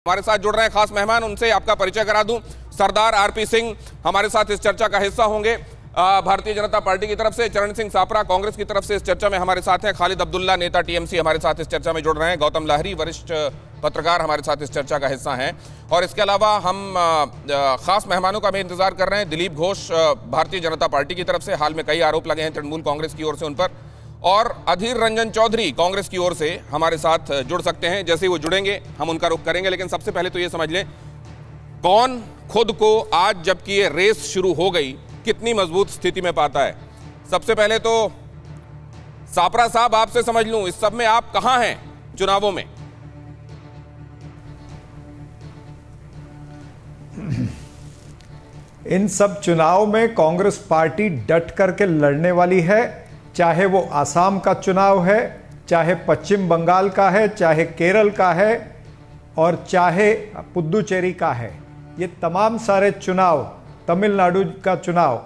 हमारे साथ जुड़ रहे हैं खास मेहमान, उनसे आपका परिचय करा दूं। सरदार आरपी सिंह हमारे साथ इस चर्चा का हिस्सा होंगे। भारतीय जनता पार्टी की तरफ से चरण सिंह सापरा कांग्रेस की तरफ से इस चर्चा में हमारे साथ हैं। खालिद अब्दुल्ला नेता टीएमसी हमारे साथ इस चर्चा में जुड़ रहे हैं। गौतम लाहिरी वरिष्ठ पत्रकार हमारे साथ इस चर्चा का हिस्सा हैं। और इसके अलावा हम खास मेहमानों का भी इंतजार कर रहे हैं। दिलीप घोष भारतीय जनता पार्टी की तरफ से, हाल में कई आरोप लगे हैं तृणमूल कांग्रेस की ओर से उन पर, और अधीर रंजन चौधरी कांग्रेस की ओर से हमारे साथ जुड़ सकते हैं। जैसे ही वो जुड़ेंगे हम उनका रुख करेंगे, लेकिन सबसे पहले तो ये समझ लें कौन खुद को आज जबकि ये रेस शुरू हो गई कितनी मजबूत स्थिति में पाता है। सबसे पहले तो सापरा साहब आपसे समझ लूं, इस सब में आप कहां हैं चुनावों में? इन सब चुनाव में कांग्रेस पार्टी डट करके लड़ने वाली है, चाहे वो आसाम का चुनाव है, चाहे पश्चिम बंगाल का है, चाहे केरल का है और चाहे पुदुचेरी का है। ये तमाम सारे चुनाव, तमिलनाडु का चुनाव,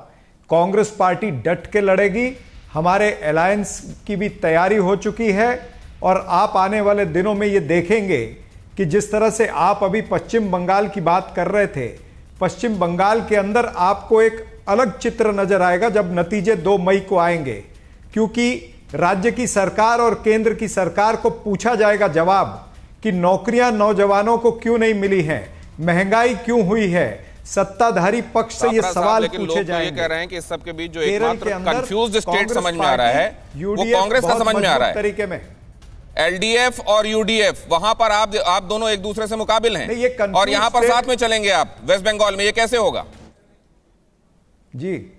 कांग्रेस पार्टी डट के लड़ेगी। हमारे अलायंस की भी तैयारी हो चुकी है और आप आने वाले दिनों में ये देखेंगे कि जिस तरह से आप अभी पश्चिम बंगाल की बात कर रहे थे, पश्चिम बंगाल के अंदर आपको एक अलग चित्र नजर आएगा जब नतीजे 2 मई को आएंगे, क्योंकि राज्य की सरकार और केंद्र की सरकार को पूछा जाएगा जवाब कि नौकरियां नौजवानों को क्यों नहीं मिली हैं, महंगाई क्यों हुई है। सत्ताधारी पक्ष से ये सवाल पूछे जाएंगे। ये कह रहे हैं कि इस सब के बीच जो एकमात्र कंफ्यूज्ड स्टेट समझ में आ रहा है वो कांग्रेस का समझ में आ रहा है तरीके में। एलडीएफ और यूडीएफ, वहां पर आप दोनों एक दूसरे से मुकाबिल हैं और यहां पर साथ में चलेंगे आप वेस्ट बंगाल में, ये कैसे होगा? जी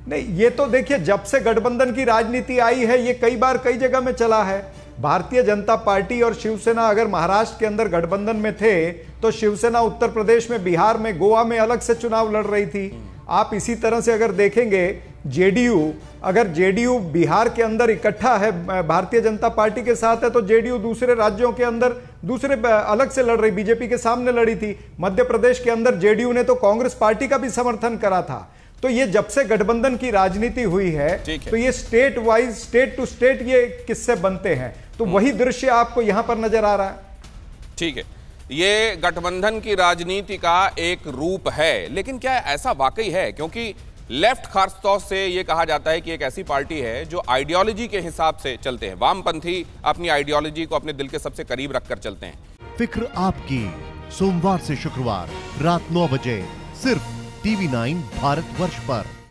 नहीं, ये तो देखिए जब से गठबंधन की राजनीति आई है ये कई बार कई जगह में चला है। भारतीय जनता पार्टी और शिवसेना अगर महाराष्ट्र के अंदर गठबंधन में थे तो शिवसेना उत्तर प्रदेश में, बिहार में, गोवा में अलग से चुनाव लड़ रही थी। आप इसी तरह से अगर देखेंगे अगर जेडीयू बिहार के अंदर इकट्ठा है भारतीय जनता पार्टी के साथ है तो जेडीयू दूसरे राज्यों के अंदर दूसरे अलग से लड़ रही, बीजेपी के सामने लड़ी थी। मध्य प्रदेश के अंदर जेडीयू ने तो कांग्रेस पार्टी का भी समर्थन करा था। तो ये जब से गठबंधन की राजनीति हुई है तो ये state wise, state to state ये किस्से बनते हैं, तो वही दृश्य आपको यहां पर नजर आ रहा है। ठीक है, ये गठबंधन की राजनीति का एक रूप है, लेकिन क्या ऐसा वाकई है? क्योंकि लेफ्ट खासतौर से ये कहा जाता है कि एक ऐसी पार्टी है जो आइडियोलॉजी के हिसाब से चलते हैं। वामपंथी अपनी आइडियोलॉजी को अपने दिल के सबसे करीब रखकर चलते हैं। फिक्र आपकी, सोमवार से शुक्रवार रात 9 बजे सिर्फ TV9 भारतवर्ष पर।